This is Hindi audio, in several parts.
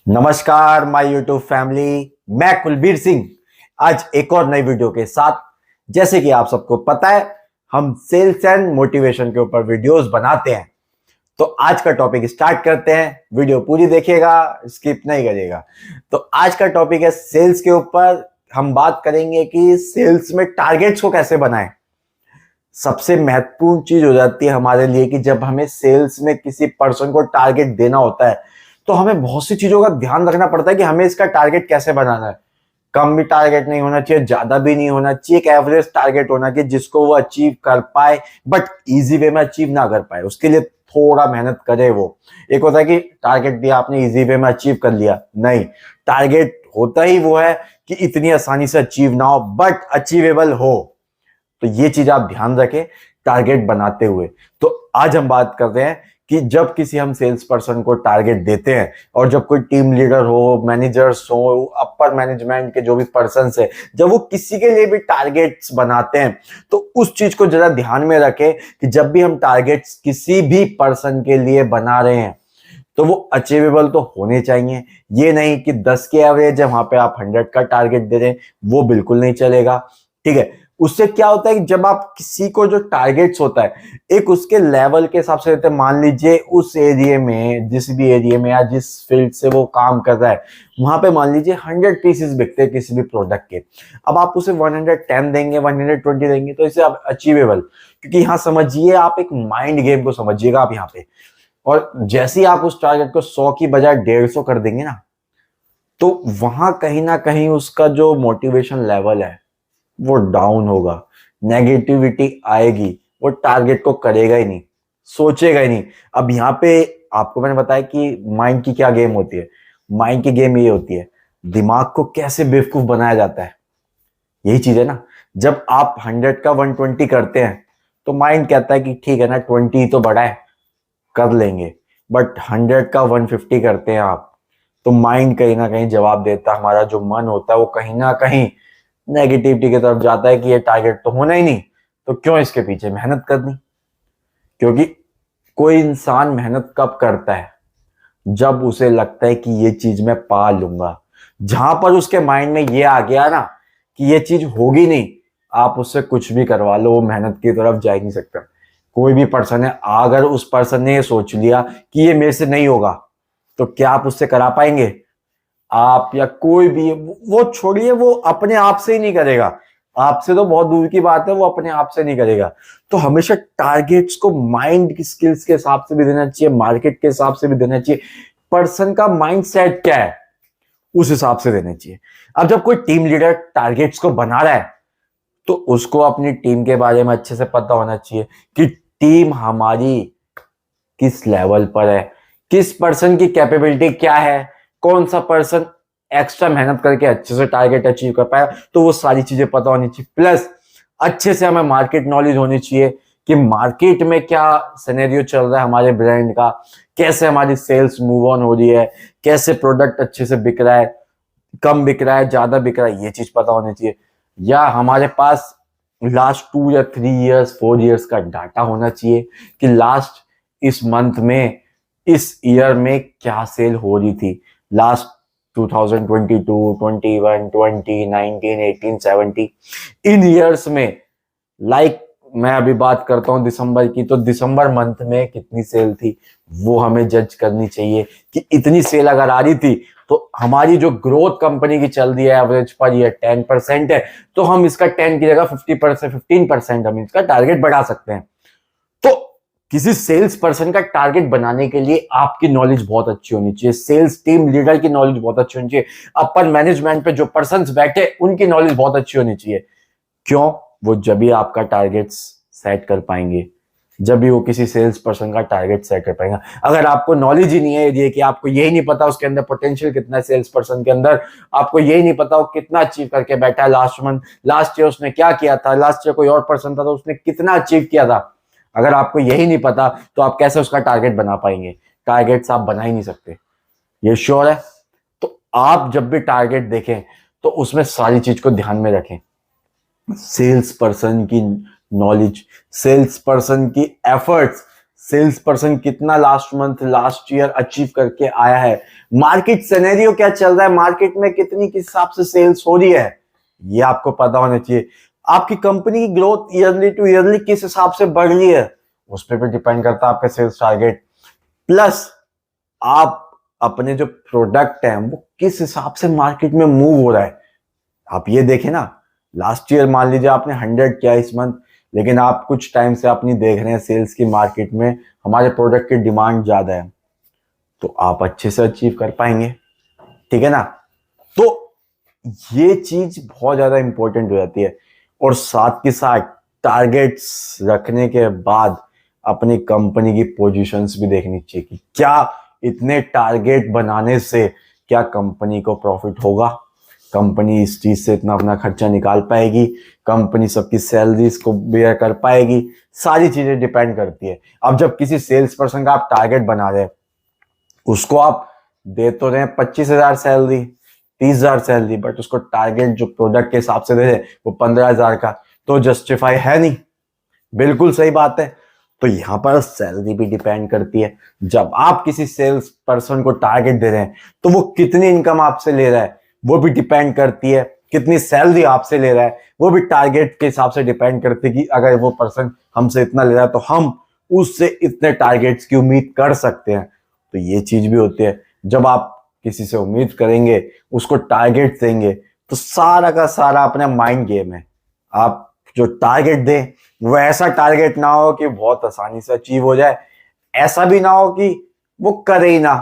नमस्कार माय यूट्यूब फैमिली। मैं कुलबीर सिंह आज एक और नई वीडियो के साथ। जैसे कि आप सबको पता है, हम सेल्स एंड मोटिवेशन के ऊपर वीडियोस बनाते हैं। तो आज का टॉपिक स्टार्ट करते हैं। वीडियो पूरी देखिएगा, स्किप नहीं करिएगा। तो आज का टॉपिक है सेल्स के ऊपर। हम बात करेंगे कि सेल्स में टारगेट्स को कैसे बनाएं। सबसे महत्वपूर्ण चीज हो जाती है हमारे लिए कि जब हमें सेल्स में किसी पर्सन को टारगेट देना होता है तो हमें बहुत सी चीजों का ध्यान रखना पड़ता है कि हमें इसका टारगेट कैसे बनाना है। कम भी टारगेट नहीं होना चाहिए, ज्यादा भी नहीं होना चाहिए, एक एवरेज टारगेट होना चाहिए जिसको वो अचीव कर पाए, बट इजी वे में अचीव ना कर पाए, उसके लिए थोड़ा मेहनत करे वो। एक होता है कि टारगेट दिया आपने, इजी वे में अचीव कर लिया, नहीं। टारगेट होता ही वो है कि इतनी आसानी से अचीव ना हो बट अचीवेबल हो। तो ये चीज आप ध्यान रखें टारगेट बनाते हुए। तो आज हम बात कर रहे हैं कि जब किसी हम सेल्स पर्सन को टारगेट देते हैं और जब कोई टीम लीडर हो, मैनेजर्स हो, अपर मैनेजमेंट के जो भी पर्सन है, जब वो किसी के लिए भी टारगेट्स बनाते हैं तो उस चीज को जरा ध्यान में रखें कि जब भी हम टारगेट्स किसी भी पर्सन के लिए बना रहे हैं तो वो अचीवेबल तो होने चाहिए। ये नहीं कि 10 के एवरेज है वहां पे आप 100 का टारगेट दे रहे हैं, वो बिल्कुल नहीं चलेगा। ठीक है। उससे क्या होता है कि जब आप किसी को जो टारगेट्स होता है एक उसके लेवल के हिसाब से देते हैं। मान लीजिए उस एरिया में, जिस भी एरिया में या जिस फील्ड से वो काम कर रहा है, वहां पे मान लीजिए 100 पीसेस बिकते हैं किसी भी प्रोडक्ट के। अब आप उसे 110 देंगे, 120 देंगे तो इसे आप अचीवेबल, क्योंकि यहाँ समझिए आप एक माइंड गेम को समझिएगा आप यहाँ पे। और जैसे ही आप उस टारगेट को 100 की बजाय 150 कर देंगे ना, तो वहां कहीं ना कहीं उसका जो मोटिवेशन लेवल है वो डाउन होगा, नेगेटिविटी आएगी, वो टारगेट को करेगा ही नहीं, सोचेगा ही नहीं। अब यहाँ पे आपको मैंने बताया कि माइंड की क्या गेम होती है। माइंड की गेम ये होती है दिमाग को कैसे बेवकूफ बनाया जाता है, यही चीज है ना। जब आप 100 का 120 करते हैं तो माइंड कहता है कि ठीक है ना, 20 तो बड़ा है, कर लेंगे। बट 100 का 150 करते हैं आप, तो माइंड कहीं ना कहीं जवाब देता है, हमारा जो मन होता है वो कहीं ना कहीं नेगेटिविटी की तरफ जाता है कि ये टारगेट तो होना ही नहीं, तो क्यों इसके पीछे मेहनत करनी। क्योंकि कोई इंसान मेहनत कब करता है, जब उसे लगता है कि ये चीज मैं पा लूंगा। जहां पर उसके माइंड में ये आ गया ना कि ये चीज होगी नहीं, आप उससे कुछ भी करवा लो, वो मेहनत की तरफ जा ही नहीं सकता। कोई भी पर्सन है, अगर उस पर्सन ने ये सोच लिया कि ये मेरे से नहीं होगा, तो क्या आप उससे करा पाएंगे? आप या कोई भी, वो छोड़िए, वो अपने आप से ही नहीं करेगा। आपसे तो बहुत दूर की बात है, वो अपने आप से नहीं करेगा। तो हमेशा टारगेट्स को माइंड की स्किल्स के हिसाब से भी देना चाहिए, मार्केट के हिसाब से भी देना चाहिए, पर्सन का माइंड सेट क्या है उस हिसाब से देना चाहिए। अब जब कोई टीम लीडर टारगेट्स को बना रहा है तो उसको अपनी टीम के बारे में अच्छे से पता होना चाहिए कि टीम हमारी किस लेवल पर है, किस पर्सन की कैपेबिलिटी क्या है, कौन सा पर्सन एक्स्ट्रा मेहनत करके अच्छे से टारगेट अचीव कर पाया। तो वो सारी चीजें पता होनी चाहिए। प्लस अच्छे से हमें मार्केट नॉलेज होनी चाहिए कि मार्केट में क्या सिनेरियो चल रहा है हमारे ब्रांड का, कैसे हमारी सेल्स मूव ऑन हो रही है, कैसे प्रोडक्ट अच्छे से बिक रहा है, कम बिक रहा है, ज्यादा बिक रहा है, ये चीज पता होनी चाहिए। या हमारे पास लास्ट 2 या 3 इयर्स 4 इयर्स का डाटा होना चाहिए कि लास्ट इस मंथ में, इस ईयर में क्या सेल हो रही थी, लास्ट 2022, 21, 20, 19, 18, 17 इन ईयर्स में। लाइक मैं अभी बात करता हूं दिसंबर की, तो दिसंबर मंथ में कितनी सेल थी वो हमें जज करनी चाहिए कि इतनी सेल अगर आ रही थी तो हमारी जो ग्रोथ कंपनी की चल रही है एवरेज पर ईयर 10% है, तो हम इसका 10 की जगह 50%, 15% हम इसका टारगेट बढ़ा सकते हैं। तो किसी सेल्स पर्सन का टारगेट बनाने के लिए आपकी नॉलेज बहुत अच्छी होनी चाहिए, सेल्स टीम लीडर की नॉलेज बहुत अच्छी होनी चाहिए, अपर मैनेजमेंट पे जो पर्सन बैठे उनकी नॉलेज बहुत अच्छी होनी चाहिए। क्यों? वो जब भी आपका टारगेट सेट कर पाएंगे, जब भी वो किसी सेल्स पर्सन का टारगेट सेट कर पाएंगे। अगर आपको नॉलेज ही नहीं है ये, कि आपको यही नहीं पता उसके अंदर पोटेंशियल कितना है सेल्स पर्सन के अंदर, आपको यही नहीं पता वो कितना अचीव करके बैठा है लास्ट मंथ, लास्ट ईयर उसने क्या किया था, लास्ट ईयर कोई और पर्सन था तो उसने कितना अचीव किया था, अगर आपको यही नहीं पता तो आप कैसे उसका टारगेट बना पाएंगे? टारगेट्स आप बना ही नहीं सकते, ये श्योर है। तो आप जब भी टारगेट देखें तो उसमें सारी चीज को ध्यान में रखें। सेल्स पर्सन की नॉलेज, सेल्स पर्सन की एफर्ट्स, सेल्स पर्सन कितना last month last year achieve करके आया है, मार्केट सिनेरियो क्या चल रहा है, मार्केट में कितनी किस हिसाब से सेल्स हो रही है, ये आपको पता होना चाहिए। आपकी कंपनी की ग्रोथ ईयरली टू ईयरली किस हिसाब से बढ़ रही है, उस पर भी डिपेंड करता है आपका सेल्स टारगेट। प्लस आप अपने जो प्रोडक्ट है वो किस हिसाब से मार्केट में मूव हो रहा है। आप ये देखें ना, लास्ट ईयर मान लीजिए आपने 100 किया इस मंथ, लेकिन आप कुछ टाइम से आप नहीं देख रहे हैं सेल्स की मार्केट में हमारे प्रोडक्ट की डिमांड ज्यादा है, तो आप अच्छे से अचीव कर पाएंगे, ठीक है ना। तो ये चीज बहुत ज्यादा इंपॉर्टेंट हो जाती है। और साथ के साथ टारगेट्स रखने के बाद अपनी कंपनी की पोजीशंस भी देखनी चाहिए कि क्या इतने टारगेट बनाने से क्या कंपनी को प्रॉफिट होगा, कंपनी इस चीज से इतना अपना खर्चा निकाल पाएगी, कंपनी सबकी सैलरीज को बेयर कर पाएगी, सारी चीजें डिपेंड करती है। अब जब किसी सेल्स पर्सन का आप टारगेट बना रहे हैं, उसको आप दे तो रहे हैं 25,000 सैलरी, 30,000 सैलरी, बट उसको टारगेट जो प्रोडक्ट के हिसाब से दे रहे वो 15,000 का, तो जस्टिफाई है नहीं। बिल्कुल सही बात है। तो यहां पर सैलरी भी डिपेंड करती है। जब आप किसी सेल्स पर्सन को टारगेट दे रहे हैं तो वो कितनी इनकम आपसे ले रहा है वो भी डिपेंड करती है, कितनी सैलरी आपसे ले रहा है वो भी टारगेट के हिसाब से डिपेंड करती है कि अगर वो पर्सन हमसे इतना ले रहा है तो हम उससे इतने टारगेट्स की उम्मीद कर सकते हैं। तो ये चीज भी होती है। जब आप किसी से उम्मीद करेंगे, उसको टारगेट देंगे, तो सारा का सारा अपना माइंड गेम है। आप जो टारगेट दें वो ऐसा टारगेट ना हो कि बहुत आसानी से अचीव हो जाए, ऐसा भी ना हो कि वो करे ही ना।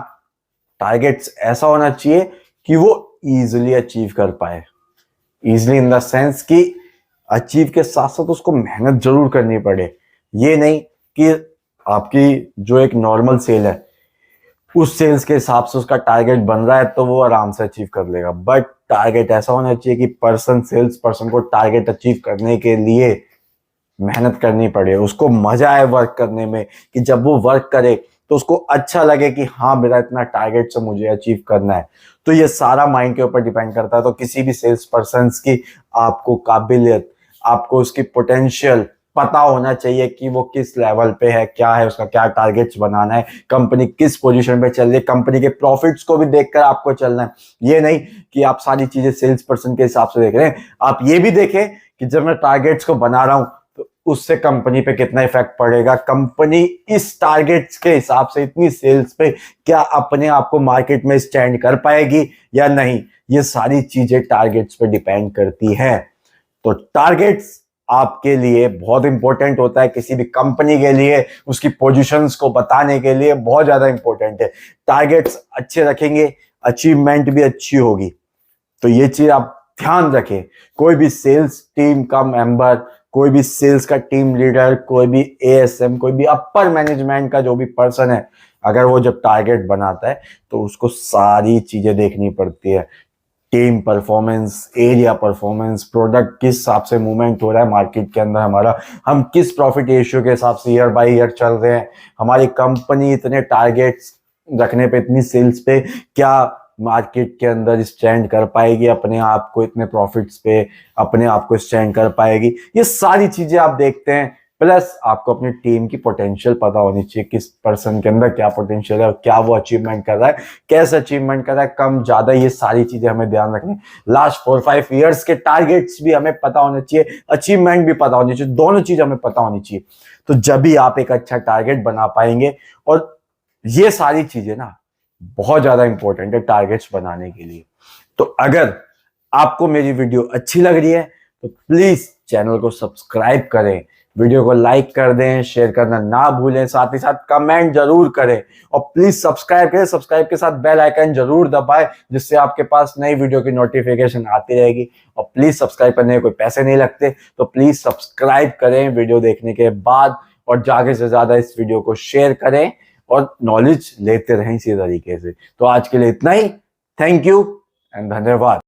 टारगेट्स ऐसा होना चाहिए कि वो इजीली अचीव कर पाए। इजीली इन द सेंस कि अचीव के साथ साथ उसको मेहनत जरूर करनी पड़े। ये नहीं कि आपकी जो एक नॉर्मल सेल है उस सेल्स के हिसाब से उसका टारगेट बन रहा है तो वो आराम से अचीव कर लेगा, बट टारगेट ऐसा होना चाहिए कि सेल्स पर्सन को टारगेट अचीव करने के लिए मेहनत करनी पड़े, उसको मजा आए वर्क करने में, कि जब वो वर्क करे तो उसको अच्छा लगे कि हाँ मेरा इतना टारगेट से मुझे अचीव करना है। तो ये सारा माइंड के ऊपर डिपेंड करता है। तो किसी भी सेल्स पर्सन की आपको काबिलियत, आपको उसकी पोटेंशियल पता होना चाहिए कि वो किस लेवल पे है, क्या है उसका, क्या टारगेट्स बनाना है, कंपनी किस पोजीशन पे चल रही है, कंपनी के प्रॉफिट्स को भी देखकर आपको चलना है। ये नहीं कि आप सारी चीजें सेल्स पर्सन के हिसाब से देख रहे हैं। आप ये भी देखें कि जब मैं टारगेट्स को बना रहा हूं तो उससे कंपनी पे कितना इफेक्ट पड़ेगा, कंपनी इस टारगेट्स के हिसाब से इतनी सेल्स पे क्या अपने आप को मार्केट में स्टैंड कर पाएगी या नहीं। ये सारी चीजें टारगेट्स पे डिपेंड करती है। तो टारगेट्स आपके लिए बहुत इंपॉर्टेंट होता है, किसी भी कंपनी के लिए उसकी पोजीशंस को बताने के लिए बहुत ज्यादा इंपॉर्टेंट है। टारगेट्स अच्छे रखेंगे, अचीवमेंट भी अच्छी होगी। तो ये चीज आप ध्यान रखें। कोई भी सेल्स टीम का मेंबर, कोई भी सेल्स का टीम लीडर, कोई भी एएसएम, कोई भी अपर मैनेजमेंट का जो भी पर्सन है, अगर वो जब टारगेट बनाता है तो उसको सारी चीजें देखनी पड़ती है। Team performance, area performance, product किस हिसाब से मूवमेंट हो रहा है मार्केट के अंदर हमारा, हम किस प्रॉफिट रेशियो के हिसाब से ईयर बाय ईयर चल रहे हैं, हमारी कंपनी इतने टारगेट्स रखने पे, इतनी सेल्स पे क्या मार्केट के अंदर स्टैंड कर पाएगी, अपने आप को इतने प्रॉफिट्स पे अपने आप को स्टैंड कर पाएगी। ये सारी चीजें आप देखते हैं। प्लस आपको अपनी टीम की पोटेंशियल पता होनी चाहिए, किस पर्सन के अंदर क्या पोटेंशियल है, क्या वो अचीवमेंट कर रहा है, कैसे अचीवमेंट कर रहा है, कम ज्यादा, ये सारी चीजें हमें ध्यान रखनी। लास्ट 4-5 ईयर्स के टारगेट्स भी हमें पता होने चाहिए, अचीवमेंट भी पता होनी चाहिए, दोनों चीज हमें पता होनी चाहिए। तो जब भी आप एक अच्छा टारगेट बना पाएंगे। और ये सारी चीजें ना बहुत ज्यादा इंपॉर्टेंट है टारगेट्स बनाने के लिए। तो अगर आपको मेरी वीडियो अच्छी लग रही है तो प्लीज चैनल को सब्सक्राइब करें, वीडियो को लाइक कर दें, शेयर करना ना भूलें, साथ ही साथ कमेंट जरूर करें, और प्लीज सब्सक्राइब करें। सब्सक्राइब के साथ बेल आइकन जरूर दबाएं, जिससे आपके पास नई वीडियो की नोटिफिकेशन आती रहेगी। और प्लीज सब्सक्राइब करने के कोई पैसे नहीं लगते, तो प्लीज सब्सक्राइब करें वीडियो देखने के बाद, और ज्यादा से ज्यादा इस वीडियो को शेयर करें और नॉलेज लेते रहें इसी तरीके से। तो आज के लिए इतना ही। थैंक यू एंड धन्यवाद।